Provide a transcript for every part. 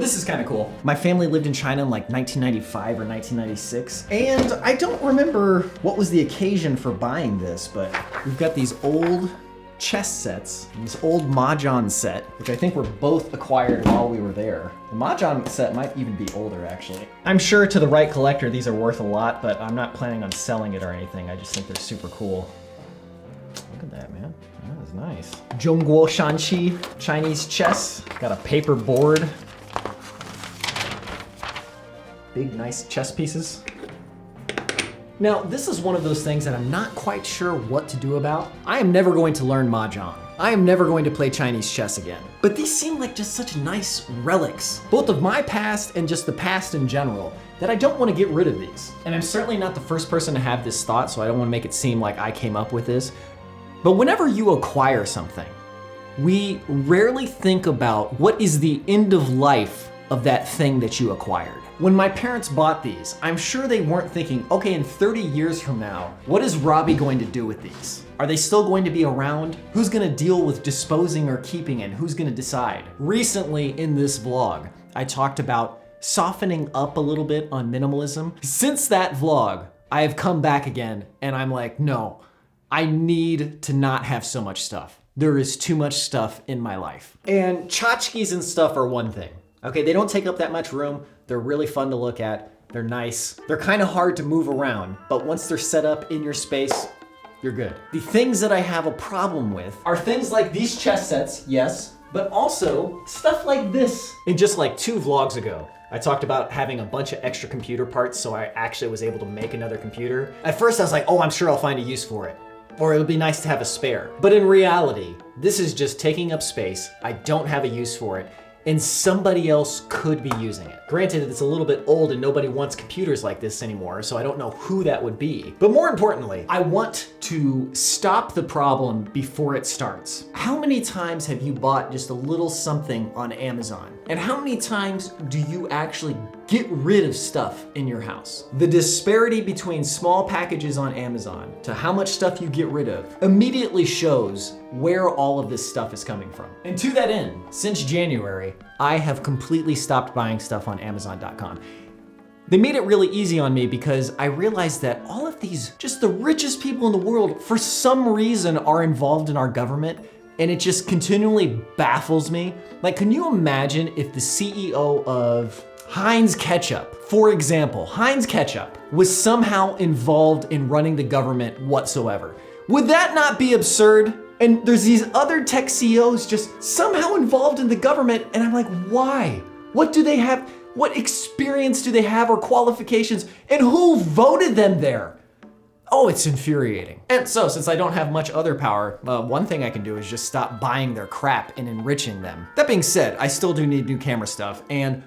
this is kind of cool. My family lived in China in like 1995 or 1996, and I don't remember what was the occasion for buying this, but we've got these old chess sets, and this old Mahjong set, which I think were both acquired while we were there. The Mahjong set might even be older, actually. I'm sure to the right collector these are worth a lot, but I'm not planning on selling it or anything. I just think they're super cool. Look at that, man. That is nice. Zhongguo Shanqi Chinese chess. Got a paper board. Big, nice chess pieces. Now, this is one of those things that I'm not quite sure what to do about. I am never going to learn Mahjong. I am never going to play Chinese chess again. But these seem like just such nice relics, both of my past and just the past in general, that I don't want to get rid of these. And I'm certainly not the first person to have this thought, so I don't want to make it seem like I came up with this. But whenever you acquire something, we rarely think about what is the end of life of that thing that you acquired. When my parents bought these, I'm sure they weren't thinking, okay, in 30 years from now, what is Robbie going to do with these? Are they still going to be around? Who's gonna deal with disposing or keeping it? Who's gonna decide? Recently in this vlog, I talked about softening up a little bit on minimalism. Since that vlog, I have come back again and I'm like, no, I need to not have so much stuff. There is too much stuff in my life. And tchotchkes and stuff are one thing. Okay, they don't take up that much room. They're really fun to look at. They're nice. They're kind of hard to move around, but once they're set up in your space, you're good. The things that I have a problem with are things like these chess sets, yes, but also stuff like this. And just like 2 vlogs ago, I talked about having a bunch of extra computer parts, so I actually was able to make another computer. At first I was like, oh, I'm sure I'll find a use for it. Or it would be nice to have a spare. But in reality, this is just taking up space. I don't have a use for it, and somebody else could be using it. Granted, it's a little bit old and nobody wants computers like this anymore, so I don't know who that would be. But more importantly, I want to stop the problem before it starts. How many times have you bought just a little something on Amazon? And how many times do you actually get rid of stuff in your house? The disparity between small packages on Amazon to how much stuff you get rid of immediately shows where all of this stuff is coming from. And to that end, since January, I have completely stopped buying stuff on Amazon.com. They made it really easy on me because I realized that all of these, just the richest people in the world, for some reason are involved in our government, and it just continually baffles me. Like, can you imagine if the CEO of Heinz Ketchup, for example, Heinz Ketchup was somehow involved in running the government whatsoever? Would that not be absurd? And there's these other tech CEOs just somehow involved in the government, and I'm like, why? What do they have? What experience do they have or qualifications? And who voted them there? Oh, it's infuriating. And so, since I don't have much other power, one thing I can do is just stop buying their crap and enriching them. That being said, I still do need new camera stuff, and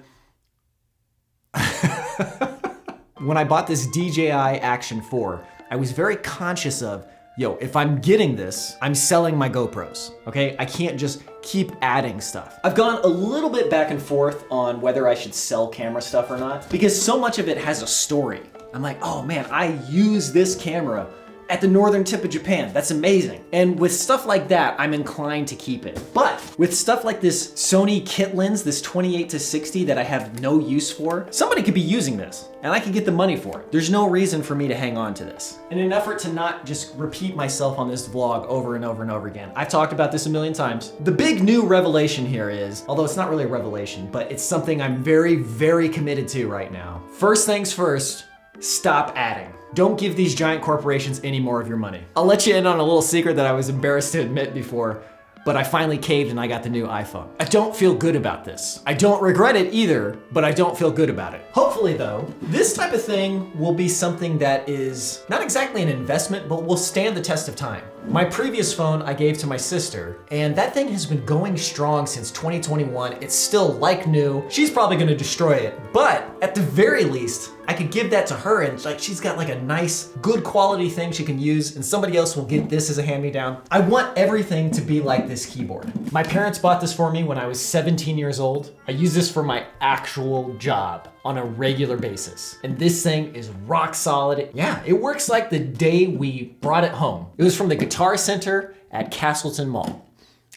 when I bought this DJI Action 4, I was very conscious of, yo, if I'm getting this, I'm selling my GoPros, okay? I can't just keep adding stuff. I've gone a little bit back and forth on whether I should sell camera stuff or not, because so much of it has a story. I'm like, oh man, I use this camera at the northern tip of Japan. That's amazing. And with stuff like that, I'm inclined to keep it. But with stuff like this Sony kit lens, this 28-60 that I have no use for, somebody could be using this and I could get the money for it. There's no reason for me to hang on to this. In an effort to not just repeat myself on this vlog over and over and over again, I've talked about this a million times. The big new revelation here is, although it's not really a revelation, but it's something I'm very, very committed to right now. First things first, stop adding. Don't give these giant corporations any more of your money. I'll let you in on a little secret that I was embarrassed to admit before, but I finally caved and I got the new iPhone. I don't feel good about this. I don't regret it either, but I don't feel good about it. Hopefully though, this type of thing will be something that is not exactly an investment, but will stand the test of time. My previous phone I gave to my sister, and that thing has been going strong since 2021. It's still like new. She's probably gonna destroy it, but at the very least, I could give that to her and like she's got like a nice, good quality thing she can use, and somebody else will get this as a hand-me-down. I want everything to be like this keyboard. My parents bought this for me when I was 17 years old. I use this for my actual job on a regular basis. And this thing is rock solid. Yeah, it works like the day we brought it home. It was from the Guitar Center at Castleton Mall.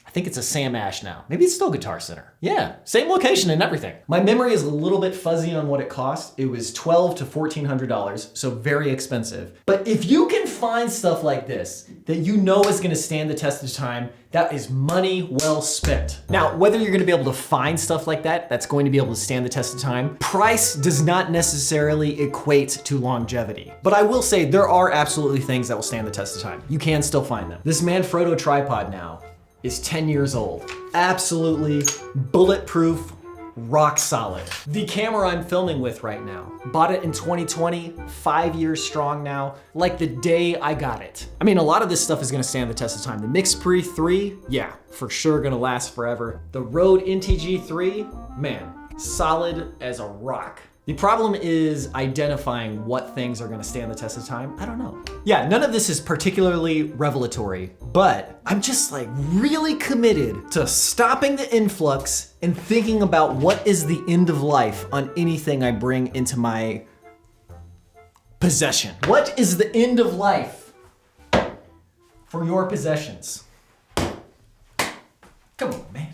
I think it's a Sam Ash now. Maybe it's still Guitar Center. Yeah, same location and everything. My memory is a little bit fuzzy on what it cost. It was $1,200 to $1,400, so very expensive. But if you can find stuff like this that you know is gonna stand the test of time, that is money well spent. Now, whether you're gonna be able to find stuff like that that's going to be able to stand the test of time, price does not necessarily equate to longevity. But I will say there are absolutely things that will stand the test of time. You can still find them. This Manfrotto tripod now is 10 years old. Absolutely bulletproof, rock solid. The camera I'm filming with right now, bought it in 2020, 5 years strong now, like the day I got it. I mean, a lot of this stuff is gonna stand the test of time. The Mix-Pre 3, yeah, for sure gonna last forever. The Rode NTG3, man, solid as a rock. The problem is identifying what things are gonna stand the test of time. I don't know. Yeah, none of this is particularly revelatory, but I'm just like really committed to stopping the influx and thinking about what is the end of life on anything I bring into my possession. What is the end of life for your possessions? Come on, man.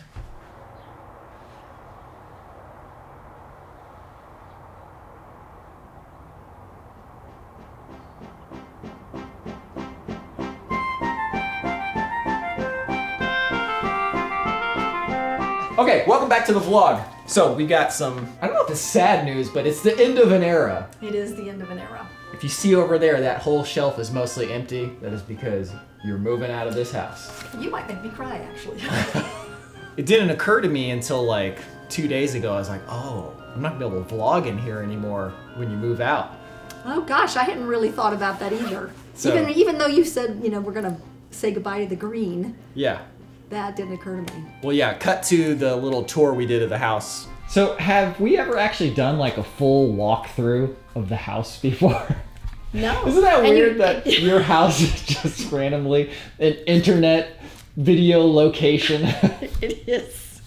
Okay, welcome back to the vlog. So we got some, I don't know if it's sad news, but it's the end of an era. It is the end of an era. If you see over there, that whole shelf is mostly empty. That is because you're moving out of this house. You might make me cry, actually. It didn't occur to me until like 2 days ago. I was like, oh, I'm not gonna be able to vlog in here anymore when you move out. Oh gosh, I hadn't really thought about that either. So- Even though you said, we're gonna say goodbye to the green, Yeah. that didn't occur to me. Well, yeah, cut to the little tour we did of the house. So have we ever actually done like a full walkthrough of the house before? No. Isn't that And weird that your house is just randomly an internet video location? It is.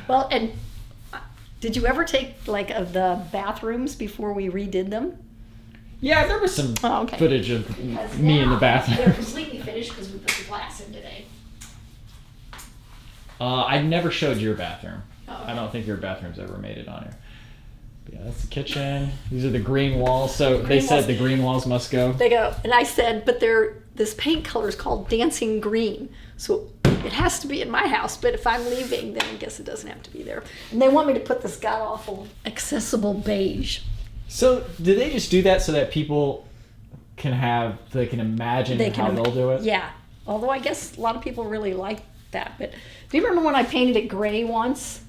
Well, and did you ever take like of the bathrooms before we redid them? Yeah, there was some Oh, okay. footage of me in the bathroom. They're completely finished because we put the glass in today. I never showed your bathroom. Oh, I don't think your bathroom's ever made it on here. But yeah, that's the kitchen. These are the green walls. So they Green said walls. the green walls must go. They go, and I said, but this paint color is called dancing green, so it has to be in my house. But if I'm leaving, then I guess it doesn't have to be there. And they want me to put this god awful accessible beige. So did they just do that so that people can imagine how they'll do it? Yeah. Although I guess a lot of people really like that. But do you remember when I painted it gray once?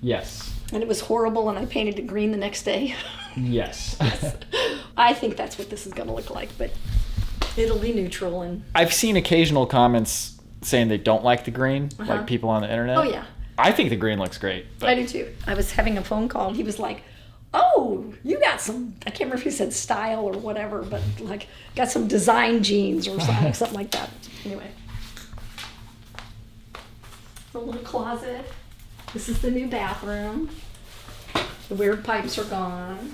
Yes. And it was horrible, and I painted it green the next day? Yes. I think that's what this is going to look like, but it'll be neutral. And I've seen occasional comments saying they don't like the green, like people on the internet. Oh, yeah. I think the green looks great. But I do too. I was having a phone call, and he was like, oh, you got some, I can't remember if he said style or whatever, but like got some design genes or something like that. Anyway. The little closet. This is the new bathroom. The weird pipes are gone.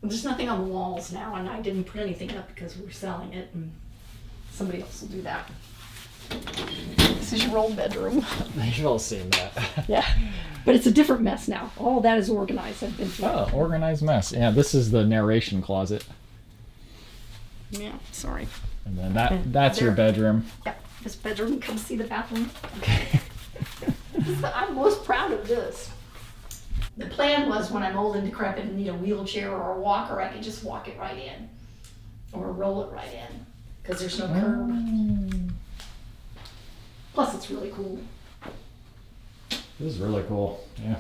There's nothing on the walls now, and I didn't put anything up because we're selling it, and somebody else will do that. This is your old bedroom. You've all seen that. Yeah, but it's a different mess now. All that is organized. I've been through. Oh, organized mess. Yeah, this is the narration closet. Yeah, sorry. And then that's your There. bedroom. Yeah, this bedroom. Come see the bathroom. I'm most proud of this. The plan was when I'm old and decrepit and need a wheelchair or a walker, I could just walk it right in, or roll it right in, because there's no curb. Plus, it's really cool. This is really cool. Yeah.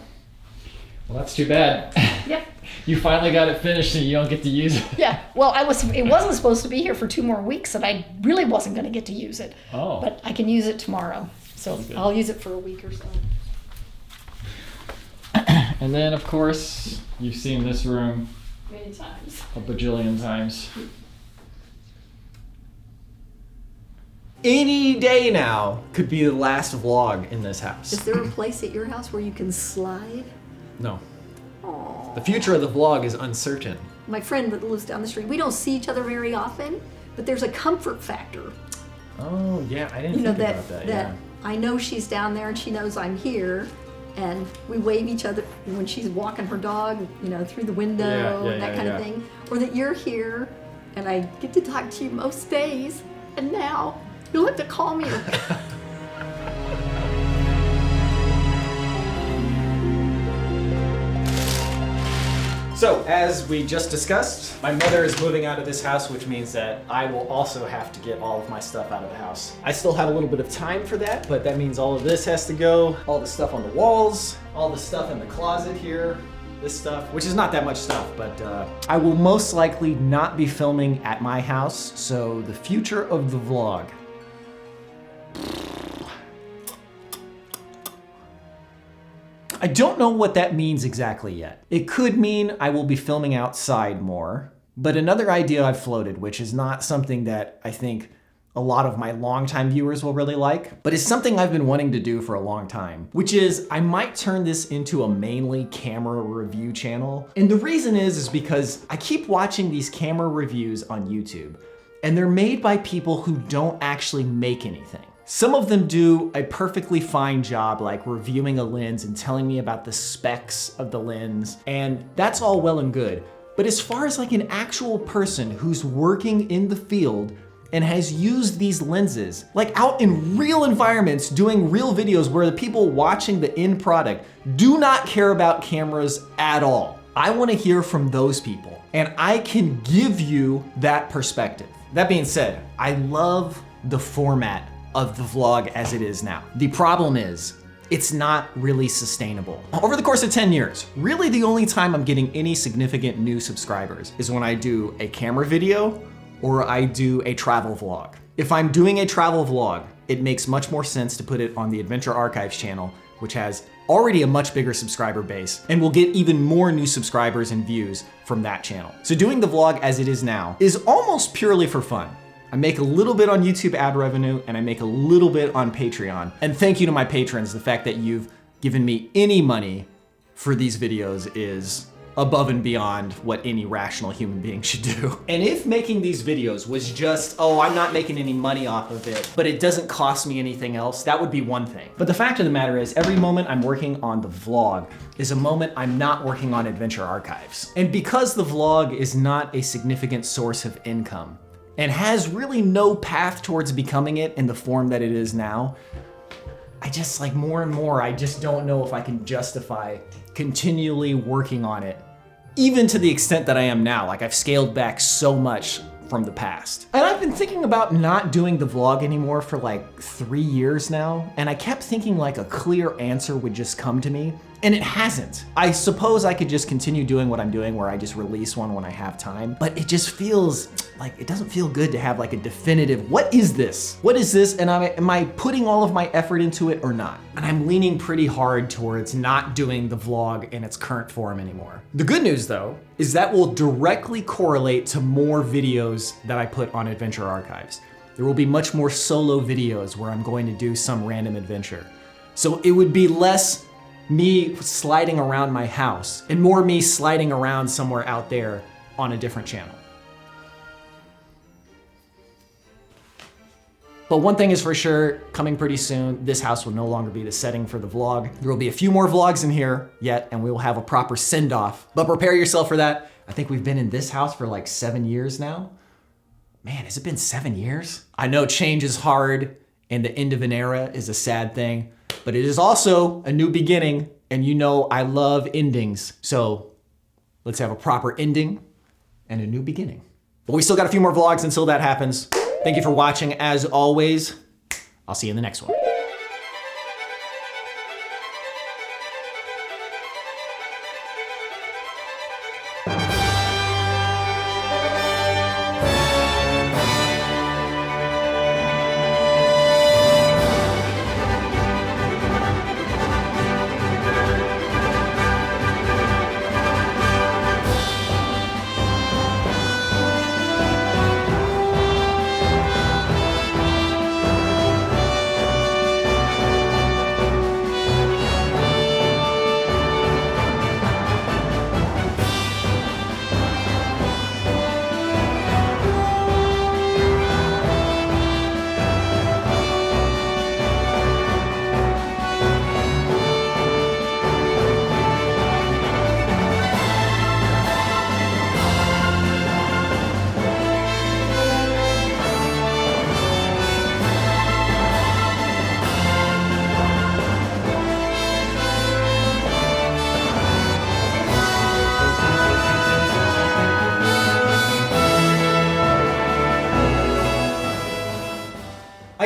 Well, that's too bad. Yep. You finally got it finished and you don't get to use it. Yeah. Well, it wasn't supposed to be here for 2 more weeks, and I really wasn't going to get to use it. Oh. But I can use it tomorrow, so That's good. I'll use it for a week or so. And then, of course, you've seen this room Many times. a bajillion times. Any day now could be the last vlog in this house. Is there a place at your house where you can slide? No. Aww. The future of the vlog is uncertain. My friend that lives down the street, we don't see each other very often, but there's a comfort factor Oh, yeah, I didn't You know, think that, about that, that yeah. I know she's down there and she knows I'm here. And we wave each other when she's walking her dog, you know, through the window and that kind of thing. Or that you're here and I get to talk to you most days. And now you'll have to call me. So, as we just discussed, my mother is moving out of this house, which means that I will also have to get all of my stuff out of the house. I still have a little bit of time for that, but that means all of this has to go, all the stuff on the walls, all the stuff in the closet here, this stuff, which is not that much stuff, but I will most likely not be filming at my house, so the future of the vlog. I don't know what that means exactly yet. It could mean I will be filming outside more, but another idea I've floated, which is not something that I think a lot of my longtime viewers will really like, but is something I've been wanting to do for a long time, which is I might turn this into a mainly camera review channel. And the reason is because I keep watching these camera reviews on YouTube, and they're made by people who don't actually make anything. Some of them do a perfectly fine job, like reviewing a lens and telling me about the specs of the lens, and that's all well and good. But as far as like an actual person who's working in the field and has used these lenses, like out in real environments, doing real videos where the people watching the end product do not care about cameras at all. I want to hear from those people, and I can give you that perspective. That being said, I love the format of the vlog as it is now. The problem is, it's not really sustainable. Over the course of 10 years, really the only time I'm getting any significant new subscribers is when I do a camera video or I do a travel vlog. If I'm doing a travel vlog, it makes much more sense to put it on the Adventure Archives channel, which has already a much bigger subscriber base and will get even more new subscribers and views from that channel. So doing the vlog as it is now is almost purely for fun. I make a little bit on YouTube ad revenue and I make a little bit on Patreon. And thank you to my patrons. The fact that you've given me any money for these videos is above and beyond what any rational human being should do. And if making these videos was just, oh, I'm not making any money off of it, but it doesn't cost me anything else, that would be one thing. But the fact of the matter is, every moment I'm working on the vlog is a moment I'm not working on Adventure Archives. And because the vlog is not a significant source of income, and has really no path towards becoming it in the form that it is now, I just like more and more, I just don't know if I can justify continually working on it, even to the extent that I am now. Like I've scaled back so much from the past. And I've been thinking about not doing the vlog anymore for like 3 years now, and I kept thinking like a clear answer would just come to me, and it hasn't. I suppose I could just continue doing what I'm doing where I just release one when I have time, but it just feels like, it doesn't feel good to have like a definitive, what is this? What is this? And am I putting all of my effort into it or not? And I'm leaning pretty hard towards not doing the vlog in its current form anymore. The good news though, is that will directly correlate to more videos that I put on Adventure Archives. There will be much more solo videos where I'm going to do some random adventure. So it would be less me sliding around my house and more me sliding around somewhere out there on a different channel. But one thing is for sure, coming pretty soon, this house will no longer be the setting for the vlog. There will be a few more vlogs in here yet, and we will have a proper send-off. But prepare yourself for that. I think we've been in this house for like 7 years now. Man, has it been 7 years? I know change is hard, and the end of an era is a sad thing, but it is also a new beginning, and you know I love endings. So let's have a proper ending and a new beginning. But we still got a few more vlogs until that happens. Thank you for watching. As always, I'll see you in the next one.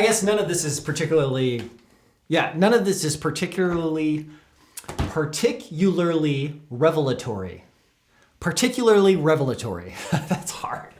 I guess none of this is particularly particularly revelatory. Particularly revelatory. That's hard.